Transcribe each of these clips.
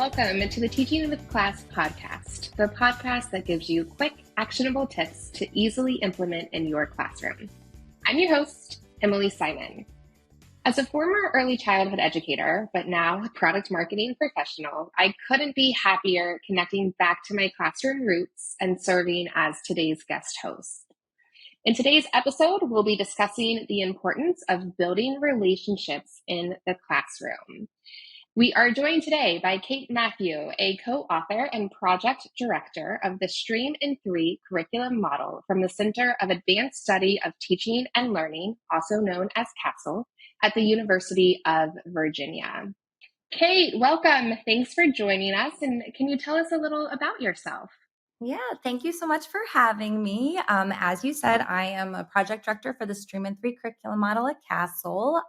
welcome to the Teaching with Class podcast, the podcast that gives you quick, actionable tips to easily implement in your classroom. I'm your host, Emily Simon. As a former early childhood educator, but now a product marketing professional, I couldn't be happier connecting back to my classroom roots and serving as today's guest host. In today's episode, we'll be discussing the importance of building relationships in the classroom. We are joined today by Kate Matthew, a co-author and project director of the Stream in 3 curriculum model from the Center of Advanced Study of Teaching and Learning, also known as CASTL, at the University of Virginia. Kate, welcome. Thanks for joining us. And can you tell us a little about yourself? Yeah, thank you so much for having me. As you said, I am a project director for the Stream in 3 curriculum model at CASTL.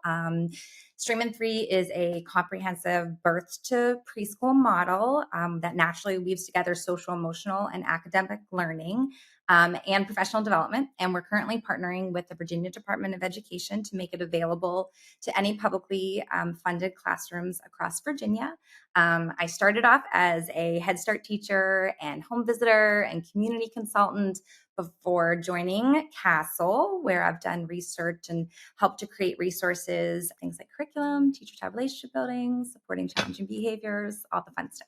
Stream in 3 is a comprehensive birth to preschool model that naturally weaves together social, emotional, and academic learning and professional development. And we're currently partnering with the Virginia Department of Education to make it available to any publicly funded classrooms across Virginia. I started off as a Head Start teacher and home visitor and community consultant before joining CASTL, where I've done research and helped to create resources, things like curriculum, teacher-child relationship building, supporting challenging behaviors, all the fun stuff.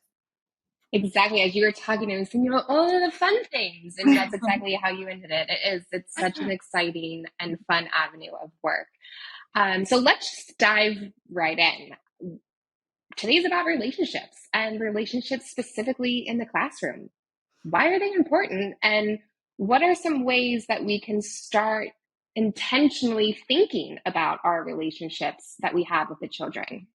Exactly. As you were talking, I was thinking about all of the fun things. And that's exactly how you ended it. It's such an exciting and fun avenue of work. So let's dive right in. Today's about relationships and relationships specifically in the classroom. Why are they important? And what are some ways that we can start intentionally thinking about our relationships that we have with the children?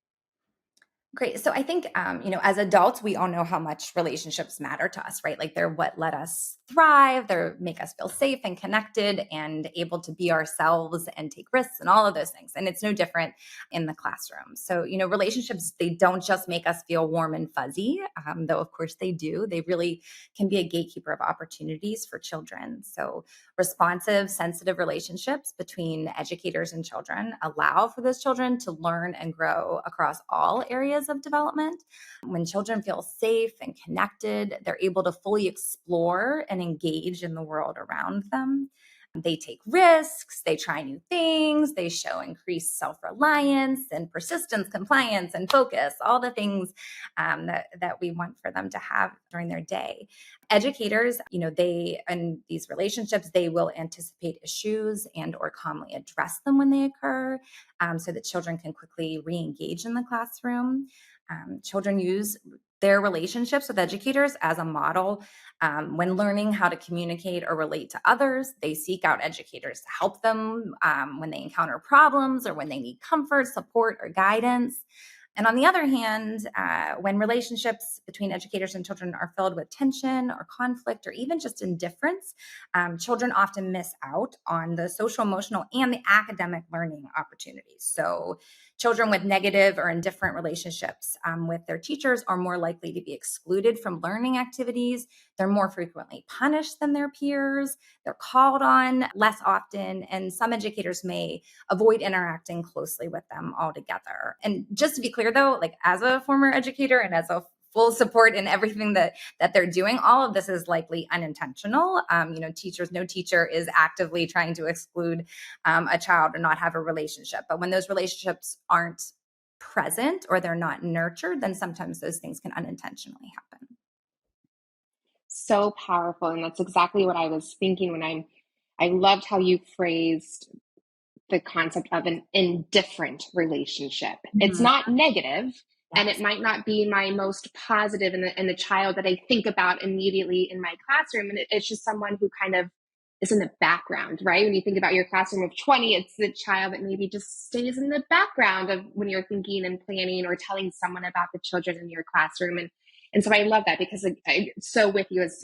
Great. So I think, as adults, we all know how much relationships matter to us, right? Like they're what let us thrive. They make us feel safe and connected and able to be ourselves and take risks and all of those things. And it's no different in the classroom. So, relationships, they don't just make us feel warm and fuzzy, though of course they do. They really can be a gatekeeper of opportunities for children. So responsive, sensitive relationships between educators and children allow for those children to learn and grow across all areas of development. When children feel safe and connected, they're able to fully explore and engage in the world around them. They take risks, they try new things, they show increased self-reliance and persistence, compliance, and focus, all the things that we want for them to have during their day. Educators, they in these relationships, they will anticipate issues and or calmly address them when they occur so that children can quickly re-engage in the classroom. Children use their relationships with educators as a model. When learning how to communicate or relate to others, they seek out educators to help them when they encounter problems or when they need comfort, support, or guidance. And on the other hand, when relationships between educators and children are filled with tension or conflict or even just indifference, children often miss out on the social, emotional, and the academic learning opportunities. So children with negative or indifferent relationships with their teachers are more likely to be excluded from learning activities. They're more frequently punished than their peers. They're called on less often, and some educators may avoid interacting closely with them altogether. And just to be clear, though, like as a former educator and as a full support in everything that they're doing, all of this is likely unintentional. No teacher is actively trying to exclude a child or not have a relationship. But when those relationships aren't present or they're not nurtured, then sometimes those things can unintentionally happen. So powerful. And that's exactly what I was thinking when I loved how you phrased the concept of an indifferent relationship. Mm-hmm. It's not negative. Yes. And it might not be my most positive in the child that I think about immediately in my classroom. And it's just someone who kind of is in the background, right? When you think about your classroom of 20, it's the child that maybe just stays in the background of when you're thinking and planning or telling someone about the children in your classroom. And so I love that because I'm so with you as,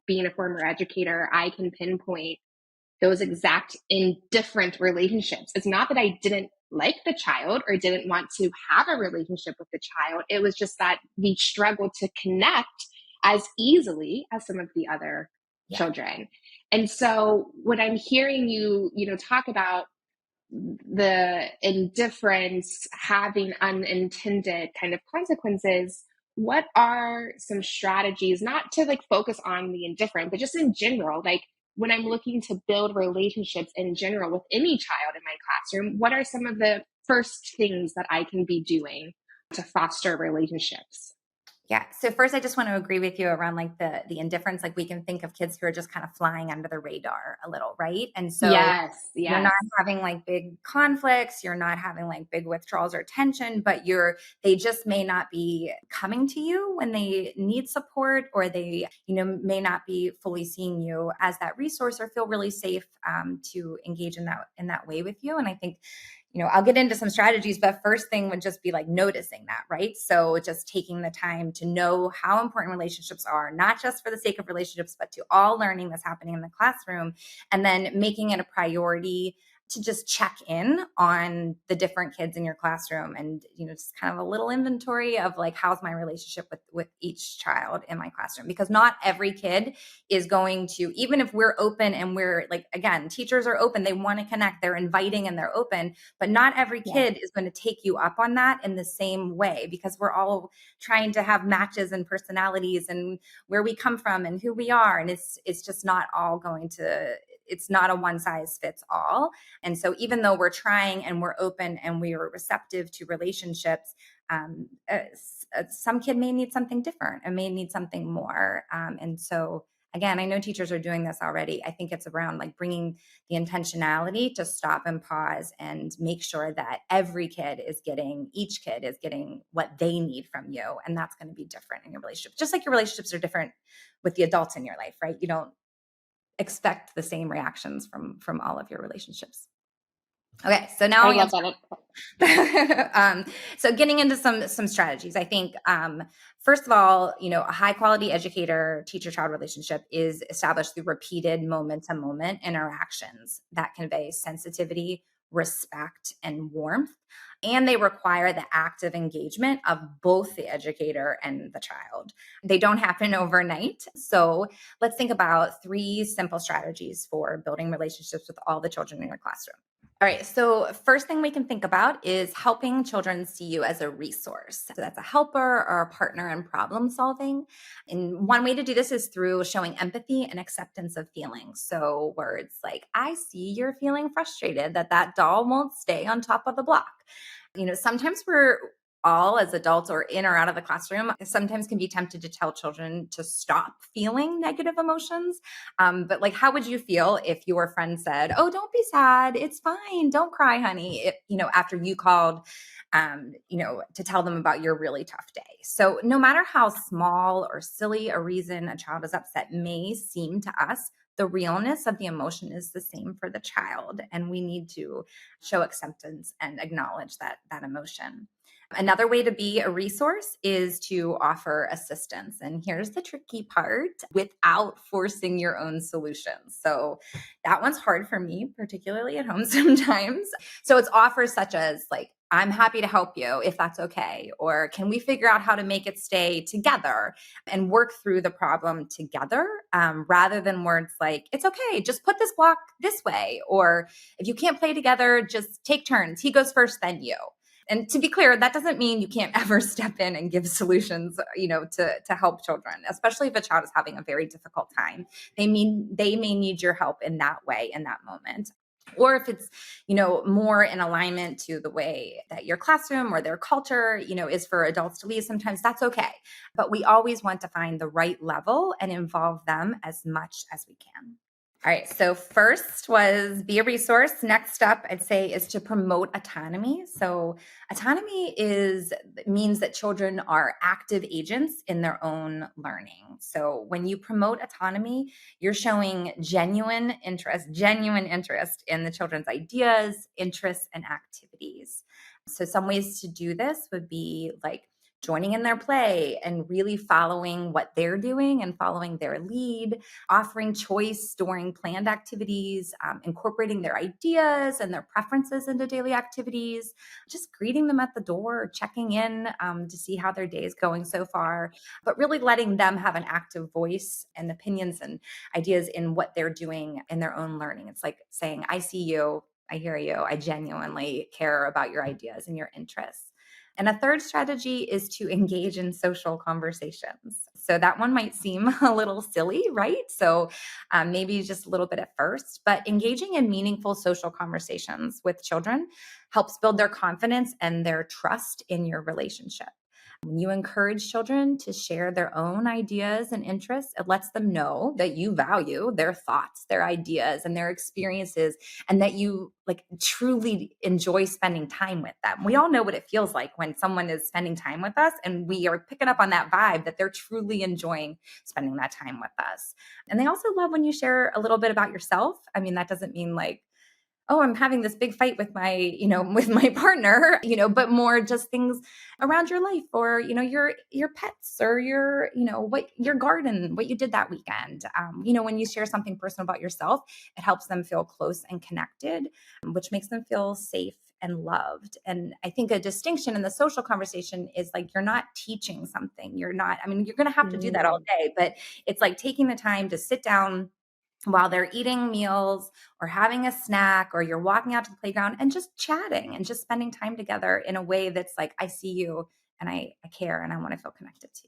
being a former educator, I can pinpoint those exact indifferent relationships. It's not that I didn't like the child or didn't want to have a relationship with the child. It was just that we struggled to connect as easily as some of the other children. And so when I'm hearing you, talk about the indifference having unintended kind of consequences, what are some strategies, not to like focus on the indifferent, but just in general, like when I'm looking to build relationships in general with any child in my classroom, what are some of the first things that I can be doing to foster relationships? Yeah. So first, I just want to agree with you around like the indifference. Like we can think of kids who are just kind of flying under the radar a little, right? And so Yes, you're not yes. having like big conflicts, you're not having like big withdrawals or tension, but they just may not be coming to you when they need support, or they, may not be fully seeing you as that resource or feel really safe to engage in that way with you. And I think I'll get into some strategies, but first thing would just be like noticing that, right? So just taking the time to know how important relationships are, not just for the sake of relationships, but to all learning that's happening in the classroom, and then making it a priority to just check in on the different kids in your classroom, and just kind of a little inventory of like, how's my relationship with each child in my classroom, because not every kid is going to, even if we're open and we're like, again, teachers are open, they want to connect, they're inviting and they're open, but not every Yes. kid is going to take you up on that in the same way, because we're all trying to have matches and personalities and where we come from and who we are, and it's just not all going to, it's not a one size fits all. And so even though we're trying and we're open and we are receptive to relationships, some kid may need something different and may need something more. And so again, I know teachers are doing this already. I think it's around like bringing the intentionality to stop and pause and make sure that each kid is getting what they need from you. And that's going to be different in your relationship. Just like your relationships are different with the adults in your life, right? You don't expect the same reactions from all of your relationships. Okay, so now I I'll love answer. that. So getting into some strategies, I think first of all, a high quality educator teacher child relationship is established through repeated moment to moment interactions that convey sensitivity, respect, and warmth. And they require the active engagement of both the educator and the child. They don't happen overnight. So let's think about 3 simple strategies for building relationships with all the children in your classroom. All right. So, first thing we can think about is helping children see you as a resource. So, that's a helper or a partner in problem solving. And one way to do this is through showing empathy and acceptance of feelings. So, words like, I see you're feeling frustrated that doll won't stay on top of the block. Sometimes we're all as adults or in or out of the classroom sometimes can be tempted to tell children to stop feeling negative emotions. But like, how would you feel if your friend said, oh, don't be sad, it's fine, don't cry, honey, after you called to tell them about your really tough day. So no matter how small or silly a reason a child is upset may seem to us, the realness of the emotion is the same for the child, and we need to show acceptance and acknowledge that emotion. Another way to be a resource is to offer assistance. And here's the tricky part: without forcing your own solutions. So that one's hard for me, particularly at home sometimes. So it's offers such as like, I'm happy to help you if that's okay. Or can we figure out how to make it stay together and work through the problem together, rather than words like, it's okay, just put this block this way. Or if you can't play together, just take turns. He goes first, then you. And to be clear, that doesn't mean you can't ever step in and give solutions, to help children, especially if a child is having a very difficult time. They may need your help in that way, in that moment. Or if it's, more in alignment to the way that your classroom or their culture, is for adults to lead, sometimes that's okay. But we always want to find the right level and involve them as much as we can. All right. So first was be a resource. Next up, I'd say, is to promote autonomy. So autonomy means that children are active agents in their own learning. So when you promote autonomy, you're showing genuine interest in the children's ideas, interests, and activities. So some ways to do this would be like joining in their play and really following what they're doing and following their lead, offering choice during planned activities, incorporating their ideas and their preferences into daily activities, just greeting them at the door, checking in to see how their day is going so far, but really letting them have an active voice and opinions and ideas in what they're doing in their own learning. It's like saying, I see you, I hear you, I genuinely care about your ideas and your interests. And a third strategy is to engage in social conversations. So that one might seem a little silly, right? So maybe just a little bit at first, but engaging in meaningful social conversations with children helps build their confidence and their trust in your relationship. When you encourage children to share their own ideas and interests, it lets them know that you value their thoughts, their ideas, and their experiences, and that you like truly enjoy spending time with them. We all know what it feels like when someone is spending time with us, and we are picking up on that vibe that they're truly enjoying spending that time with us. And they also love when you share a little bit about yourself. I mean, that doesn't mean like, oh, I'm having this big fight with my, with my partner, but more just things around your life or, your pets or your, what your garden, what you did that weekend. When you share something personal about yourself, it helps them feel close and connected, which makes them feel safe and loved. And I think a distinction in the social conversation is like, you're not teaching something. You're going to have to do that all day, but it's like taking the time to sit down while they're eating meals or having a snack, or you're walking out to the playground and just chatting and just spending time together in a way that's like, I see you and I care and I want to feel connected to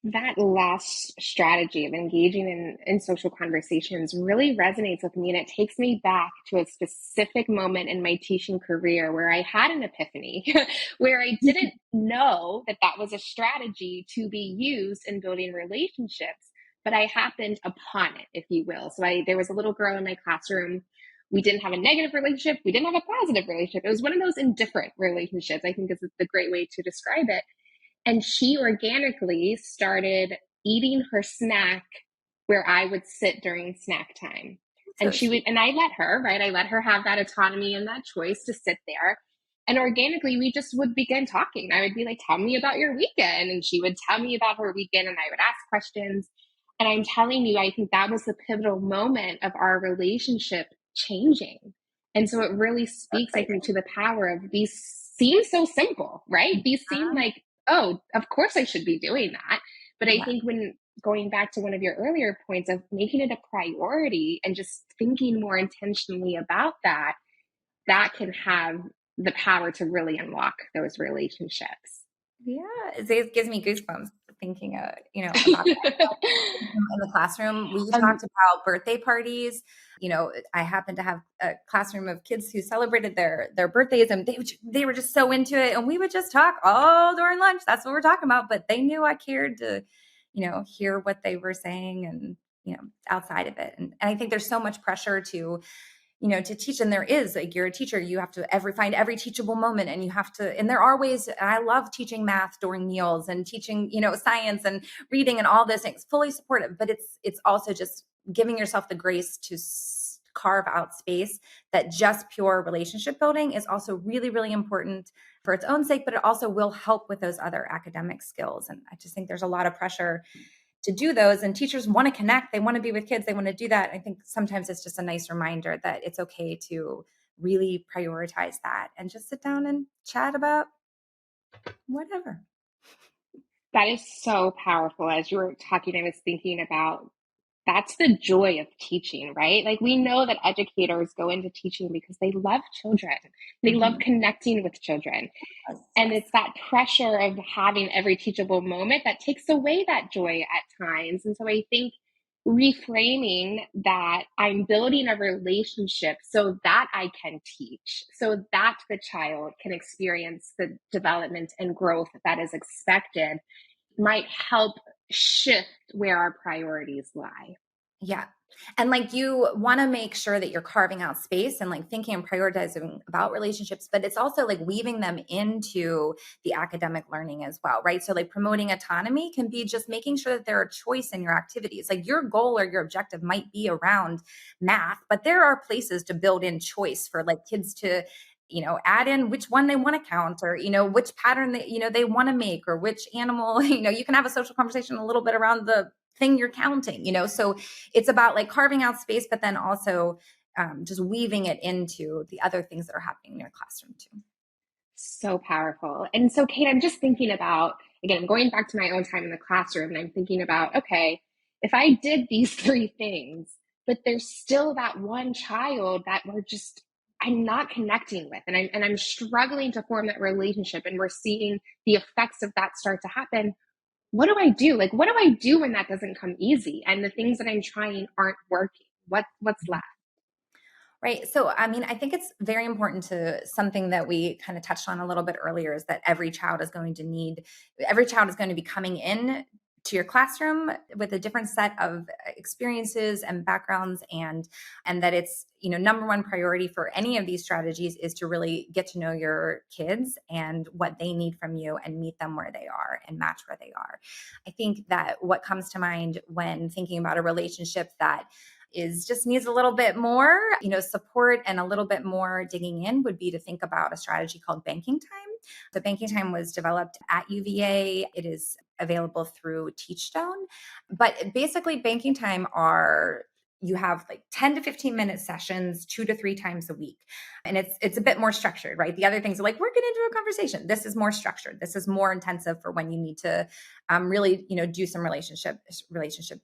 you. That last strategy of engaging in social conversations really resonates with me. And it takes me back to a specific moment in my teaching career where I had an epiphany, where I didn't know that that was a strategy to be used in building relationships, but I happened upon it, if you will. So there was a little girl in my classroom. We didn't have a negative relationship. We didn't have a positive relationship. It was one of those indifferent relationships, I think is the great way to describe it. And she organically started eating her snack where I would sit during snack time. And and I let her, right? I let her have that autonomy and that choice to sit there. And organically, we just would begin talking. I would be like, tell me about your weekend. And she would tell me about her weekend, and I would ask questions. And I'm telling you, I think that was the pivotal moment of our relationship changing. And so it really speaks, I think, to the power of these seem so simple, right? These seem like, oh, of course I should be doing that. But I think when going back to one of your earlier points of making it a priority and just thinking more intentionally about that, that can have the power to really unlock those relationships. Yeah, it gives me goosebumps thinking, about that. In the classroom, we talked about birthday parties. I happened to have a classroom of kids who celebrated their birthdays, and they were just so into it. And we would just talk all during lunch. That's what we're talking about. But they knew I cared to, hear what they were saying and, outside of it. And I think there's so much pressure to teach. And there is, like, you're a teacher, you have to find every teachable moment, and you have to, and there are ways. I love teaching math during meals and teaching, science and reading and all those things, fully supportive. But it's also just giving yourself the grace to carve out space that just pure relationship building is also really, really important for its own sake, but it also will help with those other academic skills. And I just think there's a lot of pressure to do those, and teachers want to connect, they want to be with kids, they want to do that. I think sometimes it's just a nice reminder that it's okay to really prioritize that and just sit down and chat about whatever. That is so powerful. As you were talking, I was thinking about that's the joy of teaching, right? Like, we know that educators go into teaching because they love children. They love connecting with children. And it's that pressure of having every teachable moment that takes away that joy at times. And so I think reframing that I'm building a relationship so that I can teach, so that the child can experience the development and growth that is expected, might help shift where our priorities lie. Yeah. And like, you want to make sure that you're carving out space and like thinking and prioritizing about relationships, but it's also like weaving them into the academic learning as well, right? So like promoting autonomy can be just making sure that there are choice in your activities. Like, your goal or your objective might be around math, but there are places to build in choice for like kids to add in which one they want to count, or, which pattern they want to make, or which animal, you can have a social conversation a little bit around the thing you're counting, so it's about like carving out space, but then also just weaving it into the other things that are happening in your classroom too. So powerful. And so, Kate, I'm just thinking about, again, going back to my own time in the classroom, and I'm thinking about, okay, if I did these three things, but there's still that one child that I'm not connecting with, and I'm struggling to form that relationship, and we're seeing the effects of that start to happen. What do I do? Like, what do I do when that doesn't come easy and the things that I'm trying aren't working? What's left? Right. So, I mean, I think it's very important to something that we kind of touched on a little bit earlier is that every child is going to be coming in to your classroom with a different set of experiences and backgrounds, and that it's, number one priority for any of these strategies is to really get to know your kids and what they need from you and meet them where they are and match where they are. I think that what comes to mind when thinking about a relationship that is just needs a little bit more, support and a little bit more digging in would be to think about a strategy called banking time. The banking time was developed at UVA. It is available through Teachstone. But basically, banking time are you have like 10 to 15-minute sessions 2 to 3 times a week. And it's a bit more structured, right? The other things are like, we're going to do a conversation. This is more structured. This is more intensive for when you need to really, do some relationship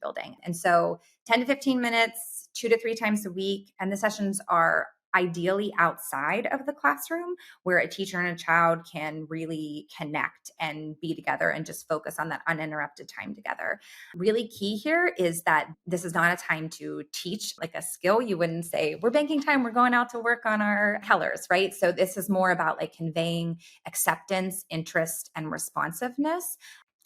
building. And so 10 to 15 minutes, 2 to 3 times a week. And the sessions are ideally outside of the classroom where a teacher and a child can really connect and be together and just focus on that uninterrupted time together. Really key here is that this is not a time to teach like a skill. You wouldn't say, we're banking time, we're going out to work on our colors, right? So this is more about like conveying acceptance, interest, and responsiveness.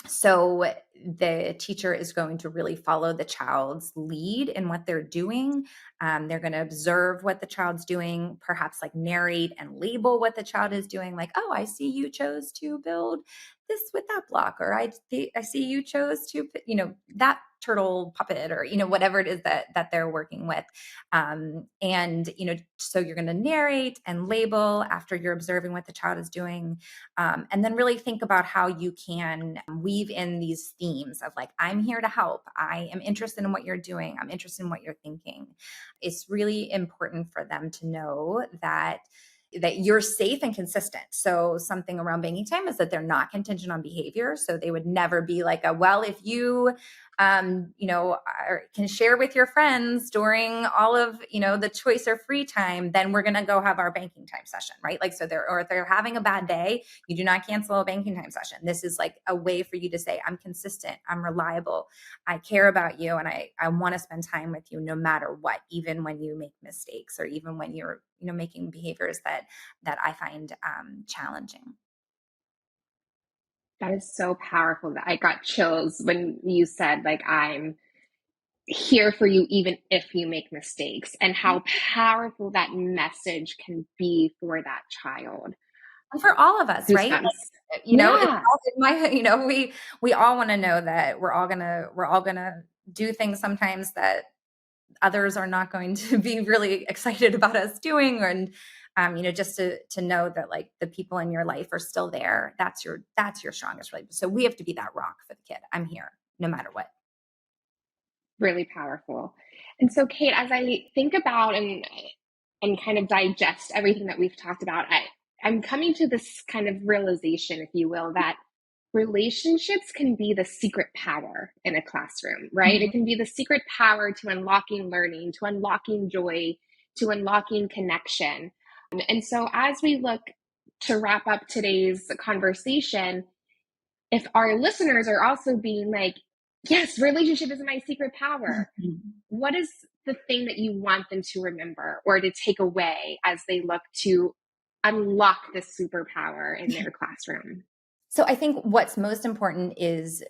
So the teacher is going to really follow the child's lead in what they're doing. They're going to observe what the child's doing, perhaps like narrate and label what the child is doing. Like, oh, I see you chose to build this with that block, or I see you chose to, that turtle puppet, or whatever it is that they're working with. And so you're going to narrate and label after you're observing what the child is doing. And then really think about how you can weave in these themes of like, I'm here to help. I am interested in what you're doing. I'm interested in what you're thinking. It's really important for them to know that you're safe and consistent. So something around banking time is that they're not contingent on behavior. So they would never be like well, if you can share with your friends during all of, the choice or free time, then we're going to go have our banking time session, right? Like, so if they're having a bad day, you do not cancel a banking time session. This is like a way for you to say, I'm consistent, I'm reliable, I care about you, and I want to spend time with you no matter what, even when you make mistakes or even when you're, making behaviors that I find challenging. That is so powerful that I got chills when you said, like, I'm here for you even if you make mistakes, and how powerful that message can be for that child. And for all of us, right? Goosebumps. It's Yeah, all in my, we all want to know that we're all gonna do things sometimes that others are not going to be really excited about us doing, and just to know that like the people in your life are still there. That's your strongest relationship. So we have to be that rock for the kid. I'm here no matter what. really powerful. And so, Kate, as I think about and kind of digest everything that we've talked about, I'm coming to this kind of realization, if you will, that relationships can be the secret power in a classroom, right? It Mhm. can be the secret power to unlocking learning, to unlocking joy, to unlocking connection. And so, as we look to wrap up today's conversation, if our listeners are also being like, yes, relationship is my secret power, Mhm. what is the thing that you want them to remember or to take away as they look to unlock this superpower in their classroom? So I think what's most important is,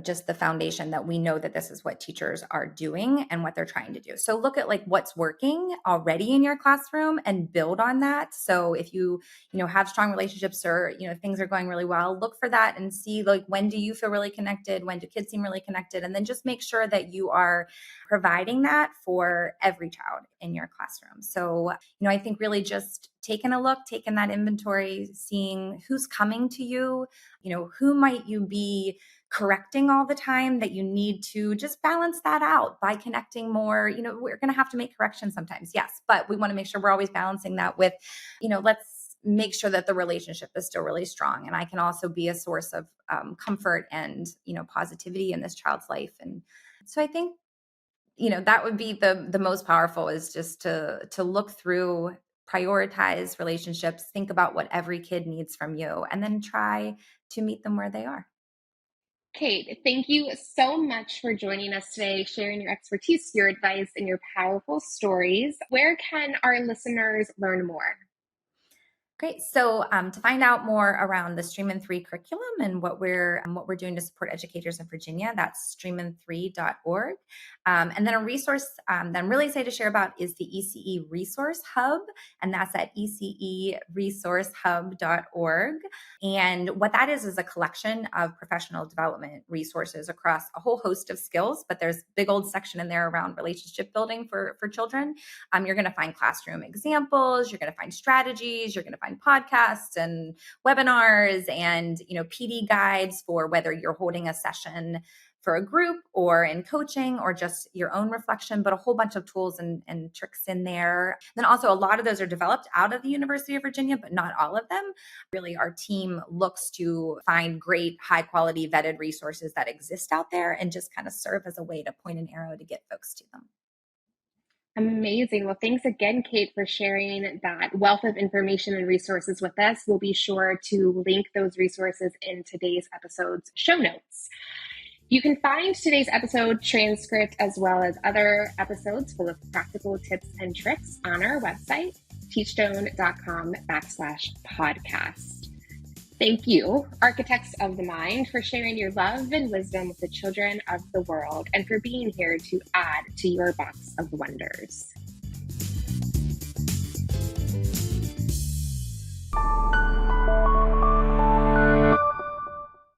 just the foundation that we know that this is what teachers are doing and what they're trying to do. So look at like what's working already in your classroom and build on that. So if you have strong relationships or, things are going really well, look for that and see like, when do you feel really connected? When do kids seem really connected? And then just make sure that you are providing that for every child in your classroom. So, I think really just taking a look, taking that inventory, seeing who's coming to you, who might you be correcting all the time that you need to just balance that out by connecting more. We're going to have to make corrections sometimes, yes, but we want to make sure we're always balancing that with, let's make sure that the relationship is still really strong, and I can also be a source of comfort and positivity in this child's life. And so I think that would be the most powerful, is just to look through prioritize relationships, think about what every kid needs from you, and then try to meet them where they are. Kate, thank you so much for joining us today, sharing your expertise, your advice, and your powerful stories. Where can our listeners learn more? Great. So to find out more around the Stream in 3 curriculum and what we're doing to support educators in Virginia, that's streamin3.org. And then a resource that I'm really excited to share about is the ECE Resource Hub, and that's at eceresourcehub.org. And what that is a collection of professional development resources across a whole host of skills, but there's a big old section in there around relationship building for children. You're going to find classroom examples, you're going to find strategies, you're going to find podcasts and webinars and, PD guides for whether you're holding a session for a group or in coaching or just your own reflection, but a whole bunch of tools and tricks in there. Then also a lot of those are developed out of the University of Virginia, but not all of them. Really, our team looks to find great, high quality vetted resources that exist out there and just kind of serve as a way to point an arrow to get folks to them. Amazing. Well, thanks again, Kate, for sharing that wealth of information and resources with us. We'll be sure to link those resources in today's episode's show notes. You can find today's episode transcript as well as other episodes full of practical tips and tricks on our website, teachstone.com/podcast. Thank you, architects of the mind, for sharing your love and wisdom with the children of the world and for being here to add to your box of wonders.